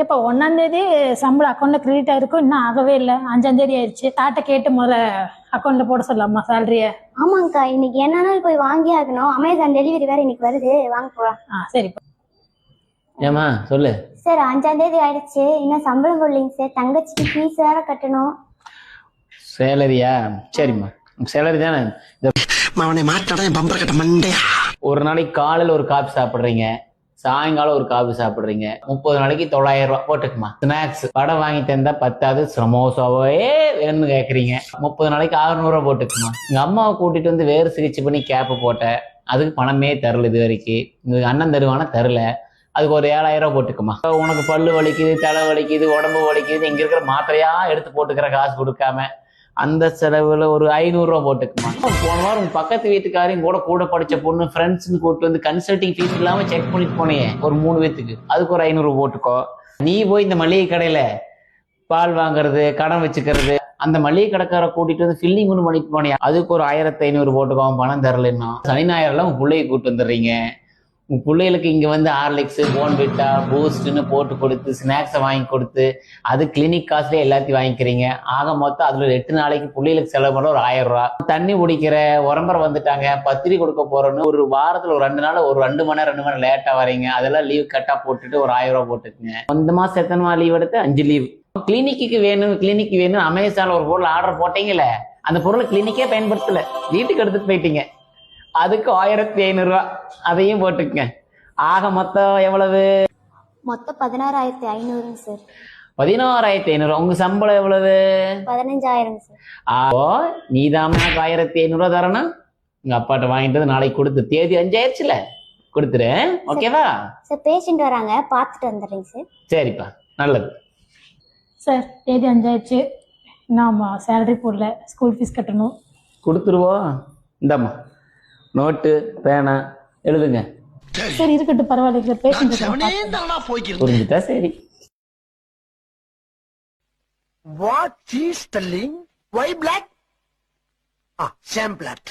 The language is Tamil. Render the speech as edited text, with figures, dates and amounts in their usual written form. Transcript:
இப்ப 1ஆம் தேதி சம்பளம் அக்கௌண்ட்ல கிரெடிட் ஆயிருக்கும், இன்னும் ஆகவே இல்லை. 5ஆம் தேதி ஆயிடுச்சு. தாட்ட கேட்டு முதல்ல அக்கௌண்ட்ல போட சொல்லலாமா சேலரிய? ஆமாங்கக்கா, இன்னைக்கு என்னன்னாலும் போய் வாங்கி ஆகணும். அமேசான் டெலிவரி வேற இன்னைக்கு வருது, வாங்க போலாம். சரி. ஏமா சொல்லு. சார் 5ஆம் தேதி ஆயிடுச்சு, இன்னும் சம்பளம் போடலைங்க சார். தங்கச்சிக்கு ஃபீஸ் வேற கட்டணும். சேலரியா? சரிம்மா, சேலரி தானே. ஒரு நாளைக்கு காலையில் ஒரு காபி சாப்பிட்றீங்க, சாயங்காலம் ஒரு காபி சாப்பிட்றீங்க, 30 நாளைக்கு 900 ரூபாய் போட்டுக்குமா. ஸ்நாக்ஸ் கடை வாங்கி தந்தா பத்தாவது, சமோசாவே வேணும்னு கேட்குறீங்க, 30 நாளைக்கு 600 ரூபாய் போட்டுக்குமா. எங்க அம்மாவை கூட்டிட்டு வந்து வேறு சிகிச்சை பண்ணி கேப்பு போட்டேன், அதுக்கு பணமே தரல இது வரைக்கும். எங்க அண்ணன் தருவானா தரல, அதுக்கு ஒரு 7000 ரூபாய் போட்டுக்குமா. உனக்கு பல்லு வலிக்குது, தலை வலிக்குது, உடம்பு வலிக்குது, இங்க இருக்கிற மாத்திரையா எடுத்து போட்டுக்கிற காசு கொடுக்காம அந்த செலவுல ஒரு 500 ரூபாய் போட்டுக்குமா. போன வாரம் உங்க பக்கத்து வீட்டுக்காரையும் கூட படிச்ச பொண்ணு ஃப்ரெண்ட்ஸ்ன்னு கூப்பிட்டு வந்து கன்சல்டிங் ஃபீஸ் இல்லாம செக் பண்ணிட்டு போனேன் ஒரு 3 பேத்துக்கு, அதுக்கு ஒரு 500 போட்டுக்கோ. நீ போய் இந்த மளிகை கடையில பால் வாங்குறது, கடன் வச்சுக்கிறது, அந்த மளிகை கடைக்கார கூட்டிட்டு வந்து ஃபில்லிங் ஒன்று பண்ணிட்டு போனேன், அதுக்கு ஒரு 1500 போட்டுக்கோ. பணம் தரலன்னா சனி ஞாயிறுலாம் உங்க பிள்ளையை கூப்பிட்டு வந்துடுறீங்க. உங்க பிள்ளைகளுக்கு இங்க வந்து ஹார்லிக்ஸ், போன்விட்டா, பூஸ்ட்னு போட்டு கொடுத்து, ஸ்நாக்ஸை வாங்கி கொடுத்து, அது கிளினிக் காசுலேயே எல்லாத்தையும் வாங்கிக்கிறீங்க. ஆக மொத்தம் அதுல 8 நாளைக்கு பிள்ளைகளுக்கு செலவு பண்ண ஒரு 1000 ரூபாய். தண்ணி குடிக்கிற உரம்பரை வந்துட்டாங்க, பத்திரி கொடுக்க போறோன்னு ஒரு வாரத்துல ஒரு 2 நாள் ஒரு 2 மணி நேரம் லேட்டா வரீங்க, அதெல்லாம் லீவ் கட்டா போட்டுட்டு ஒரு 1000 ரூபாய் போட்டுக்குங்க. இந்த மாசம் எத்தனை லீவ் எடுத்து? 5 லீவ். கிளினிக்கு வேணும் அமேசான்ல ஒரு பொருள் ஆர்டர் போட்டீங்கல்ல, அந்த பொருளை கிளினிக்கே பயன்படுத்தல, வீட்டுக்கு எடுத்துட்டு போயிட்டீங்க, அதுக்கு 1500 ரூபாய், அதையும் போட்டுக்குங்க. ஆக மொத்தம் எவ்வளவு? மொத்தம் 16,500 சார். 16,500. உங்க சம்பளம் எவ்வளவு? 15,000 சார். அப்போ நீதான் 1500 ரூபாய் தரணும். உங்க அப்பாட்ட வாங்கிட்டு நாளைக்கு கொடுத்து, தேதி 5 ஆயிடுச்சுல, கொடுத்துரு. ஓகேவா சார்? பேஷண்ட் வராங்க, பார்த்துட்டு வந்துடுறேங்க சார். சரிப்பா, நல்லது சார். தேதி 5 ஆயிடுச்சு, இன்னும் சேலரி போடல, ஸ்கூல் ஃபீஸ் கட்டணும். கொடுத்துருவோம். இந்தாம்மா நோட்டு, பேனா, எழுதுங்க. சரி இருக்கட்டும், பரவாயில்ல. பேஷண்ட் புரிஞ்சுட்டா சரி. What is telling? Why black? Sham black.